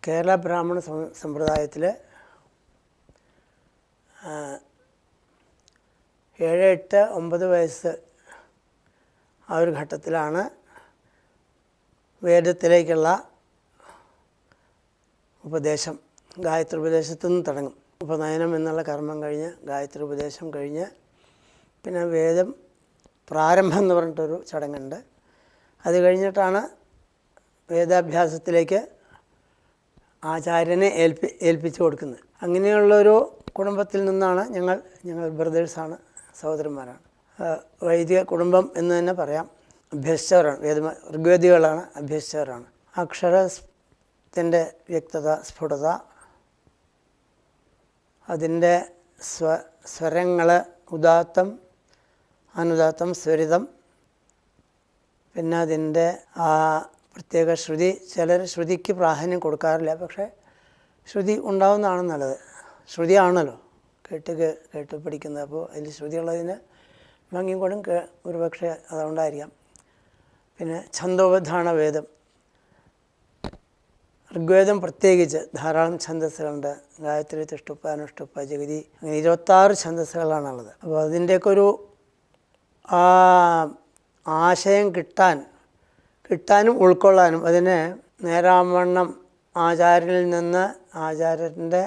കേരള ബ്രാഹ്മണ സമ്പ്രദായത്തിൽ 7, 8, 9 വയസ്സ് ആ ഒരു ഘട്ടത്തിലാണ് വേദത്തിലേക്കുള്ള ഉപദേശം. ഗായത്രി ഉപദേശത്തു നിന്ന് തുടങ്ങും. ഉപനയനം എന്നുള്ള കർമ്മം കഴിഞ്ഞ് ഗായത്രി ഉപദേശം കഴിഞ്ഞ് പിന്നെ വേദം പ്രാരംഭം എന്ന് പറഞ്ഞിട്ടൊരു ചടങ്ങുണ്ട്. അത് കഴിഞ്ഞിട്ടാണ് വേദാഭ്യാസത്തിലേക്ക് ആചാര്യനെ ഏൽപ്പിച്ചു കൊടുക്കുന്നത്. അങ്ങനെയുള്ളൊരു കുടുംബത്തിൽ നിന്നാണ് ഞങ്ങൾ ബ്രദേഴ്സാണ്, സഹോദരന്മാരാണ്. വൈദിക കുടുംബം എന്ന് തന്നെ പറയാം. അഭ്യസിച്ചവരാണ്, ഋഗ്വേദികളാണ്, അഭ്യസിച്ചവരാണ്. അക്ഷരത്തിൻ്റെ വ്യക്തത, സ്ഫുടത, അതിൻ്റെ സ്വരങ്ങൾ, ഉദാത്തം, അനുദാത്തം, സ്വരിതം, പിന്നെ അതിൻ്റെ പ്രത്യേക ശ്രുതി. ചിലർ ശ്രുതിക്ക് പ്രാധാന്യം കൊടുക്കാറില്ല, പക്ഷേ ശ്രുതി ഉണ്ടാവുന്നതാണ് നല്ലത്. ശ്രുതിയാണല്ലോ കേട്ട് പഠിക്കുന്നത്. അപ്പോൾ അതിൽ ശ്രുതിയുള്ളതിന് ഭംഗിയും കൂടും, ഒരുപക്ഷെ അതുകൊണ്ടായിരിക്കാം. പിന്നെ ഛന്ദോബദ്ധാണ് വേദം. ഋഗ്വേദം പ്രത്യേകിച്ച് ധാരാളം ഛന്ദസ്സുകളുണ്ട്. ഗായത്രി, തിഷ്ടുപ്പ, അനുഷ്ടുപ്പ, ജഗതി, അങ്ങനെ 26 ഛന്ദസ്സുകളാണുള്ളത്. അപ്പോൾ അതിൻ്റെയൊക്കെ ഒരു ആശയം കിട്ടാനും ഉൾക്കൊള്ളാനും അതിനെ നേരാവണ്ണം ആചാര്യനിൽ നിന്ന് ആചാര്യൻ്റെ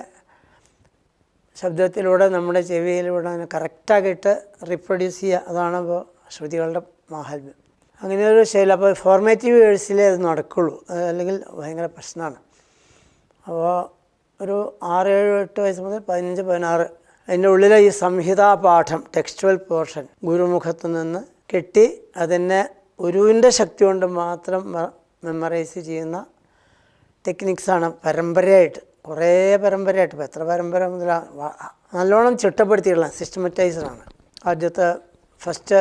ശബ്ദത്തിലൂടെ നമ്മുടെ ചെവിയിലൂടെ അതിനെ കറക്റ്റാക്കിയിട്ട് റീപ്രൊഡ്യൂസ് ചെയ്യുക, അതാണ് ഇപ്പോൾ ശ്രുതികളുടെ മാഹാത്മ്യം. അങ്ങനെ ഒരു ശൈലി. അപ്പോൾ ഫോർമേറ്റീവ് ഇയേഴ്സിലേ അത് നടക്കുള്ളൂ, അല്ലെങ്കിൽ ഭയങ്കര പ്രശ്നമാണ്. അപ്പോൾ ഒരു 6, 7, 8 വയസ്സ് മുതൽ 15, 16 അതിൻ്റെ ഉള്ളിലെ ഈ സംഹിതാ പാഠം, ടെക്സ്റ്റുവൽ പോർഷൻ ഗുരുമുഖത്ത് നിന്ന് കെട്ടി അതിനെ ഗുരുവിൻ്റെ ശക്തി കൊണ്ട് മാത്രം മെമ്മറൈസ് ചെയ്യുന്ന ടെക്നിക്സാണ് പരമ്പരയായിട്ട്, കുറേ പരമ്പരയായിട്ട്. ഇപ്പോൾ എത്ര പരമ്പര മുതലാണ് നല്ലോണം ചിട്ടപ്പെടുത്തിയുള്ള സിസ്റ്റമറ്റൈസ്ഡാണ്. ആദ്യത്തെ ഫസ്റ്റ്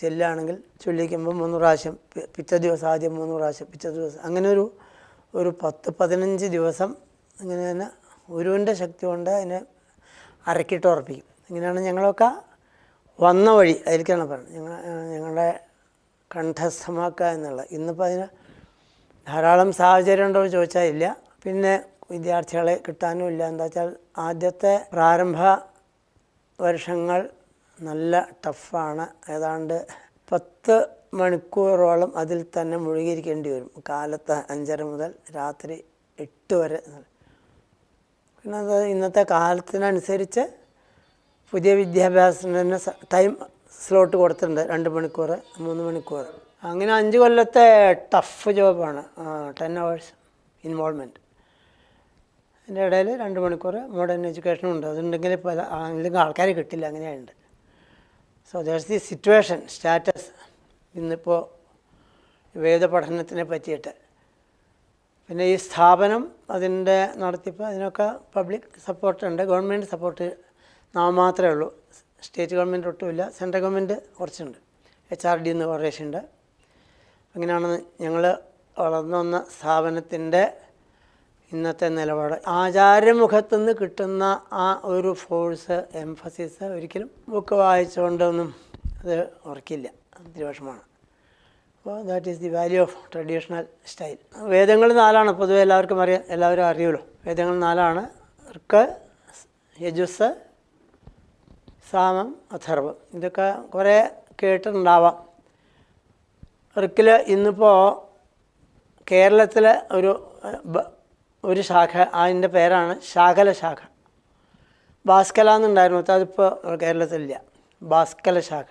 ചെല്ലുകയാണെങ്കിൽ ചൊല്ലിക്കുമ്പോൾ 3 പ്രാവശ്യം, പിറ്റേ ദിവസം ആദ്യം 3 പ്രാവശ്യം, പിറ്റേ ദിവസം, അങ്ങനെ ഒരു 10-15 ദിവസം ഇങ്ങനെ തന്നെ ഗുരുവിൻ്റെ ശക്തി കൊണ്ട് അതിനെ അരക്കിട്ട് ഉറപ്പിക്കും. ഇങ്ങനെയാണ് ഞങ്ങളൊക്കെ വന്ന വഴി. അതിലേക്കാണ് പറയുന്നത് ഞങ്ങളുടെ കണ്ഠസ്ഥമാക്കുക എന്നുള്ളത്. ഇന്നിപ്പോൾ അതിന് ധാരാളം സാഹചര്യം ഉണ്ടോ എന്ന് ചോദിച്ചാൽ ഇല്ല. പിന്നെ വിദ്യാർത്ഥികളെ കിട്ടാനും ഇല്ല. എന്താ വെച്ചാൽ ആദ്യത്തെ പ്രാരംഭ വർഷങ്ങൾ നല്ല ടഫാണ്. ഏതാണ്ട് 10 മണിക്കൂറോളം അതിൽ തന്നെ മുഴുകിയിരിക്കേണ്ടി വരും. കാലത്ത് 5:30 മുതൽ രാത്രി 8 വരെ. പിന്നെ അത് ഇന്നത്തെ കാലത്തിനനുസരിച്ച് പുതിയ വിദ്യാഭ്യാസത്തിന് തന്നെ ടൈം സ്ലോട്ട് കൊടുത്തിട്ടുണ്ട്. 2 മണിക്കൂർ, 3 മണിക്കൂർ. അങ്ങനെ 5 കൊല്ലത്തെ ടഫ് ജോബാണ്. 10 hours involvement. അതിൻ്റെ ഇടയിൽ 2 മണിക്കൂർ മോഡേൺ എഡ്യൂക്കേഷനും ഉണ്ട്. അതുണ്ടെങ്കിൽ അല്ലെങ്കിൽ ആൾക്കാരെ കിട്ടില്ല, അങ്ങനെയുണ്ട്. So that's the situation, status ഇന്നിപ്പോൾ വേദപഠനത്തിനെ പറ്റിയിട്ട്. പിന്നെ ഈ സ്ഥാപനം, അതിൻ്റെ നടത്തിപ്പ്, അതിനൊക്കെ പബ്ലിക് സപ്പോർട്ടുണ്ട്, ഗവൺമെൻറ് സപ്പോർട്ട് മാത്രമേ ഉള്ളൂ. സ്റ്റേറ്റ് ഗവൺമെൻറ് ഒട്ടുമില്ല, സെൻട്രൽ ഗവൺമെൻറ് കുറച്ചുണ്ട്. HRD എന്ന് കുറേശ്ശുണ്ട്. അങ്ങനെയാണ് ഞങ്ങൾ വളർന്നു വന്ന സ്ഥാപനത്തിൻ്റെ ഇന്നത്തെ നിലപാട്. ആചാര്യമുഖത്തുനിന്ന് കിട്ടുന്ന ആ ഒരു ഫോഴ്സ്, എംഫസിസ് ഒരിക്കലും ബുക്ക് വായിച്ചുകൊണ്ടൊന്നും അത് ഉറക്കില്ല, തിരുവശമാണ്. അപ്പോൾ that is the value of traditional style. വേദങ്ങൾ 4 പൊതുവെ എല്ലാവരും അറിയുമല്ലോ. വേദങ്ങൾ 4: ഋക്ക്, യജുസ്, സാമം, അഥർവം. ഇതൊക്കെ കുറേ കേട്ടിട്ടുണ്ടാവാം. ഋക്കിൽ ഇന്നിപ്പോൾ കേരളത്തിൽ ഒരു ശാഖ, അതിൻ്റെ പേരാണ് ശാകല ശാഖ. ഭാസ്കല എന്നുണ്ടായിരുന്നു, അതിപ്പോൾ കേരളത്തിലില്ല. ഭാസ്കല ശാഖ.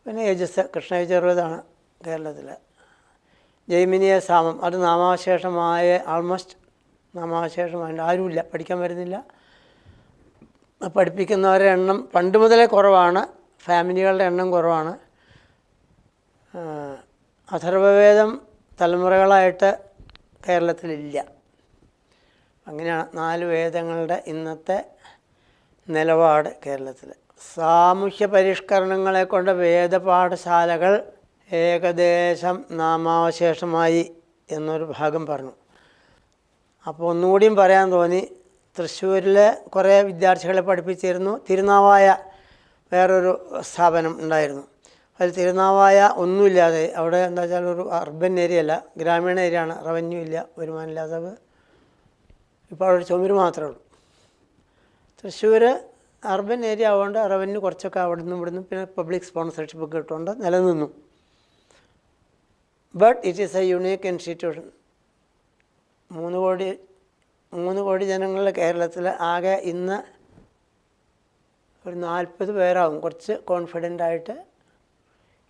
പിന്നെ യജുസ്, കൃഷ്ണയജുർവേദമാണ് കേരളത്തിൽ. ജൈമിനിയ സാമം, അത് നാമാവശേഷമായ, ആൾമോസ്റ്റ് നാമാവശേഷമായിട്ട് ആരുമില്ല, പഠിക്കാൻ വരുന്നില്ല. പഠിപ്പിക്കുന്നവരുടെ എണ്ണം പണ്ട് മുതലേ കുറവാണ്, ഫാമിലികളുടെ എണ്ണം കുറവാണ്. അഥർവവേദം തലമുറകളായിട്ട് കേരളത്തിലില്ല. അങ്ങനെയാണ് 4 വേദങ്ങളുടെ ഇന്നത്തെ നിലപാട് കേരളത്തിൽ. സാമൂഹ്യ പരിഷ്കരണങ്ങളെ കൊണ്ട് വേദപാഠശാലകൾ ഏകദേശം നാമാവശേഷമായി എന്നൊരു ഭാഗം പറഞ്ഞു. അപ്പോൾ ഒന്നുകൂടിയും പറയാൻ തോന്നി. തൃശ്ശൂരിൽ കുറേ വിദ്യാർത്ഥികളെ പഠിപ്പിച്ചിരുന്നു. തിരുനാവായ വേറൊരു സ്ഥാപനം ഉണ്ടായിരുന്നു. അതിൽ തിരുനാവായ ഒന്നുമില്ലാതെ അവിടെ എന്താ വെച്ചാൽ ഒരു അർബൻ ഏരിയ അല്ല, ഗ്രാമീണ ഏരിയ ആണ്, റവന്യൂ ഇല്ല, വരുമാനമില്ലാത്തത്. ഇപ്പോൾ അവിടെ ഒരു ചുമര് മാത്രമേ ഉള്ളൂ. തൃശ്ശൂർ അർബൻ ഏരിയ ആവുകൊണ്ട് റവന്യൂ കുറച്ചൊക്കെ അവിടെ നിന്നും ഇവിടുന്ന് പിന്നെ പബ്ലിക് സ്പോൺസർഷിപ്പ് കിട്ടുകൊണ്ട് നിലനിന്നു. But it is A unique institution. 3 കോടി ജനങ്ങൾ കേരളത്തിൽ ആകെ ഇന്ന് ഒരു 40 പേരാവും കുറച്ച് കോൺഫിഡൻ്റായിട്ട്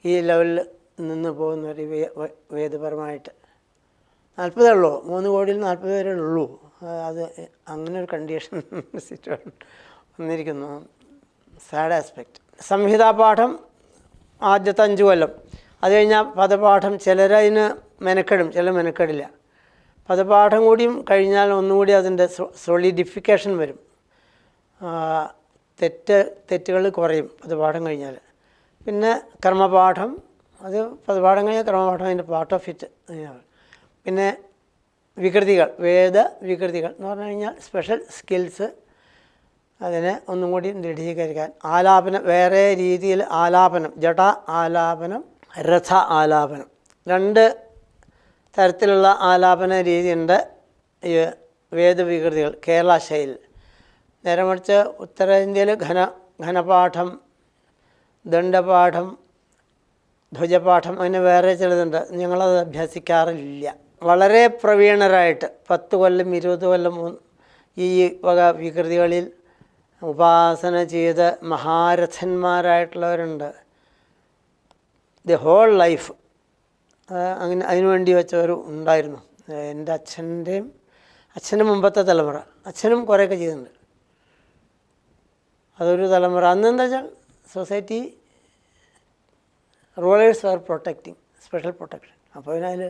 ഈ ലെവലിൽ നിന്ന് പോകുന്നവർ വേദപരമായിട്ട്. 40 ഉള്ളൂ, 3 കോടിയിൽ 40 പേരേ ഉള്ളൂ. അത് അങ്ങനെ ഒരു കണ്ടീഷൻ സിറ്റുവേഷൻ വന്നിരിക്കുന്നു. Sad aspect. സംഹിതാപാഠം ആദ്യത്തെ 5 കൊല്ലം, അത് കഴിഞ്ഞാൽ പദപാഠം. ചിലരതിന് മെനക്കെടും, ചിലർ മെനക്കെടില്ല. പദപാഠം കൂടിയും കഴിഞ്ഞാൽ ഒന്നുകൂടി അതിൻ്റെ സോളിഡിഫിക്കേഷൻ വരും, തെറ്റുകൾ കുറയും പദപാഠം കഴിഞ്ഞാൽ. പിന്നെ കർമ്മപാഠം, അത് പദപാഠം കഴിഞ്ഞാൽ കർമ്മപാഠം അതിൻ്റെ പാർട്ട് ഓഫ് ഇറ്റ്. പിന്നെ വികൃതികൾ, വികൃതികൾ എന്ന് പറഞ്ഞു കഴിഞ്ഞാൽ സ്പെഷ്യൽ സ്കിൽസ്, അതിനെ ഒന്നും കൂടി ദൃഢീകരിക്കാൻ. ആലാപനം, വേറെ രീതിയിൽ ആലാപനം, ജട ആലാപനം, രഥ ആലാപനം, 2 തരത്തിലുള്ള ആലാപന രീതിയുണ്ട് ഈ വേദവികൃതികൾ കേരള ശൈലിയിൽ. നേരെ മറിച്ച് ഉത്തരേന്ത്യയിൽ ഘനപാഠം, ദണ്ഡപാഠം, ധ്വജപാഠം, അങ്ങനെ വേറെ ചിലതുണ്ട്. ഞങ്ങളത് അഭ്യസിക്കാറില്ല. വളരെ പ്രവീണരായിട്ട് 10 കൊല്ലം 20 കൊല്ലം ഈ വക വികൃതികളിൽ ഉപാസന ചെയ്ത് മഹാരഥന്മാരായിട്ടുള്ളവരുണ്ട്. ദി ഹോൾ ലൈഫ് അങ്ങനെ അതിനുവേണ്ടി വെച്ചവരും ഉണ്ടായിരുന്നു. എൻ്റെ അച്ഛൻ്റെ മുമ്പത്തെ തലമുറ, അച്ഛനും കുറേയൊക്കെ ചെയ്തിട്ടുണ്ട്. അതൊരു തലമുറ. അന്നെന്താ വെച്ചാൽ society rulers are protecting, special protection. അപ്പോൾ അതിൽ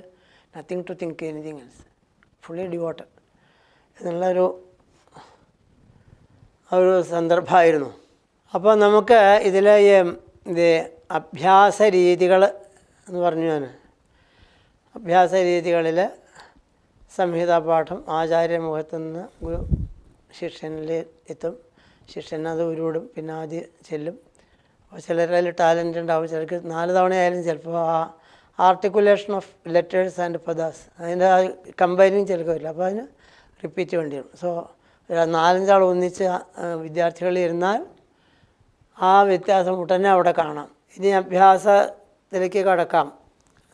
nothing to think anything else, fully devoted എന്നുള്ളൊരു സന്ദർഭമായിരുന്നു. അപ്പോൾ നമുക്ക് ഇതിൽ ഇത് അഭ്യാസ രീതികൾ എന്ന് പറഞ്ഞു. ഞാൻ അഭ്യാസ രീതികളിൽ സംഹിതാപാഠം ആചാര്യമുഖത്തു നിന്ന് ഗുരു ശിഷ്യനിൽ എത്തും, ശിഷ്യൻ അത് ഉരുവിടും, പിന്നെ ആദ്യം ചെല്ലും. അപ്പോൾ ചിലരതിൽ ടാലൻ്റ് ഉണ്ടാവും, ചിലർക്ക് 4 തവണയായാലും ചിലപ്പോൾ ആ ആർട്ടിക്കുലേഷൻ ഓഫ് ലെറ്റേഴ്സ് ആൻഡ് പദാസ് അതിൻ്റെ കമ്പൈനിങ് ചിലർക്ക് വരില്ല, അപ്പോൾ അതിന് റിപ്പീറ്റ് വേണ്ടി വരും. സോ 4-5 ആൾ ഒന്നിച്ച് വിദ്യാർത്ഥികൾ ഇരുന്നാൽ ആ വ്യത്യാസം ഉടനെ അവിടെ കാണാം. ഇനി അഭ്യാസത്തിലേക്ക് കടക്കാം.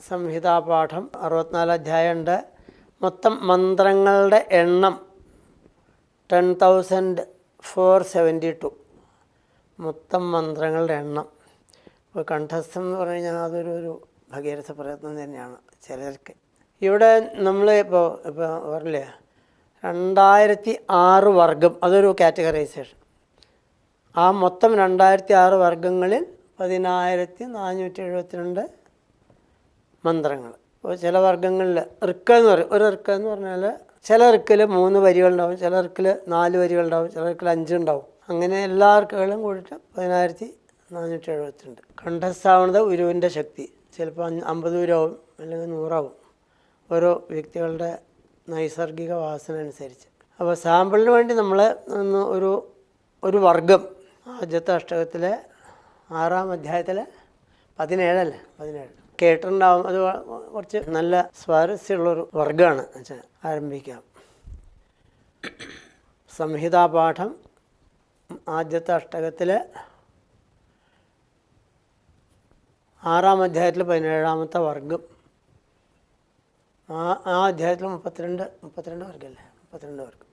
സംഹിതാപാഠം 64 അധ്യായമുണ്ട്. മൊത്തം മന്ത്രങ്ങളുടെ എണ്ണം 10,472. മൊത്തം മന്ത്രങ്ങളുടെ എണ്ണം. ഇപ്പോൾ കണ്ഠസ്ഥം എന്ന് പറഞ്ഞു കഴിഞ്ഞാൽ അതൊരു ഭഗീരഥ പ്രയത്നം തന്നെയാണ് ചിലർക്ക്. ഇവിടെ നമ്മൾ ഇപ്പോൾ പറഞ്ഞില്ലേ 2006 വർഗം, അതൊരു കാറ്റഗറൈസേഷൻ. ആ മൊത്തം 2006 വർഗങ്ങളിൽ 10,472 മന്ത്രങ്ങൾ. അപ്പോൾ ചില വർഗങ്ങളിൽ ഋക്ക് എന്ന് പറയും. ഒരു ഋക്ക് എന്ന് പറഞ്ഞാൽ ചില ഋക്കിൽ 3 വരികളുണ്ടാവും, ചില ഋക്കിൽ 4 വരികളുണ്ടാവും, ചില ഋക്കിൽ 5 ഉണ്ടാവും. അങ്ങനെ എല്ലാ ഋക്കുകളും കൂടിയിട്ട് 10,472. കണ്ഠസ്ഥാവണത് ഉരുവിൻ്റെ ശക്തി. ചിലപ്പോൾ 50 ഉരുവാവും, അല്ലെങ്കിൽ 100 ആവും, ഓരോ വ്യക്തികളുടെ നൈസർഗിക വാസന അനുസരിച്ച്. അപ്പോൾ സാമ്പിളിന് വേണ്ടി നമ്മൾ ഒരു വർഗം ആദ്യത്തെ അഷ്ടകത്തിലെ 6-ാം അധ്യായത്തിൽ 17 കേട്ടിട്ടുണ്ടാവും. അത് കുറച്ച് നല്ല സ്വാരസ്യമുള്ളൊരു വർഗമാണ്. ആരംഭിക്കാം. സംഹിതാപാഠം ആദ്യത്തെ അഷ്ടകത്തിൽ 6-ാം അധ്യായത്തിൽ 17-ാമത്തെ വർഗം. ആ അധ്യായത്തിൽ 32 വർഗമല്ലേ, 32 വർഗം.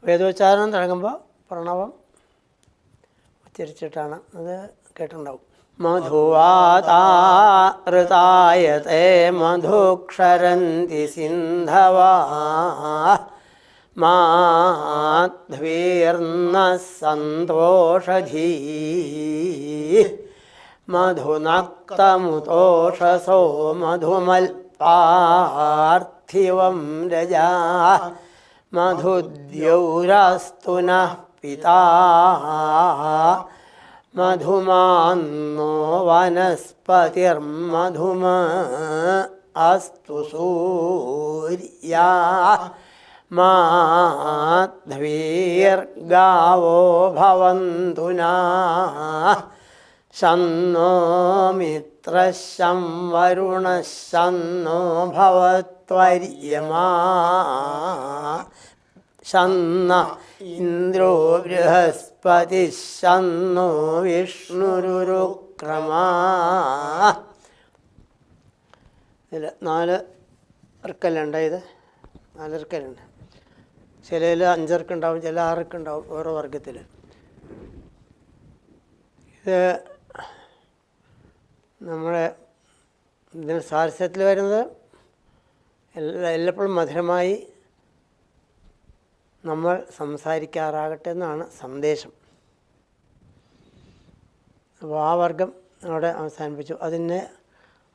വേദോച്ചാരണം തുടങ്ങുമ്പോൾ പ്രണവം ഉച്ചരിച്ചിട്ടാണ്, അത് കേട്ടിട്ടുണ്ടാവും. മധുവാതാ മധുക്ഷരന്തി സിന്ധവാ മാധ്വീർന്ന സന്തോഷധീ മധുനക്തമുതോഷസോ മധുമൽപാർത്ഥിവം രജാ മധുദ്യൗരാസ്തു നഃ പിതാ മധുമാന്നോ വനസ്പതിർമധുമ അസ്തു സൂര്യാ മാധവീർഗാവോ ഭവന്തു നഃ ശന്നോ മിത്രശം വരുണശന്നോ ഭവത്വര്യമാ ശന്ന ഇന്ദ്രോ ബൃഹസ്പതി ശന്നോ വിഷ്ണുരുക്രമാ. ഇതിൽ 4 ഇർക്കല്ലുണ്ട്. ഇത് 4 ഇർക്കലുണ്ട്. ചിലതിൽ 5 ഇർക്കുണ്ടാവും, ചില 6 ഇർക്കുണ്ടാവും ഓരോ വർഗത്തിൽ. ഇത് നമ്മുടെ ഇതിന് സാരസ്യത്തിൽ വരുന്നത് എല്ലപ്പോഴും മധുരമായി നമ്മൾ സംസാരിക്കാറാകട്ടെ എന്നാണ് സന്ദേശം. അപ്പോൾ ആ വർഗം അവിടെ അവസാനിപ്പിച്ചു.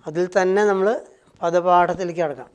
അതിൽ തന്നെ നമ്മൾ പദപാഠത്തിലേക്ക് കടക്കാം.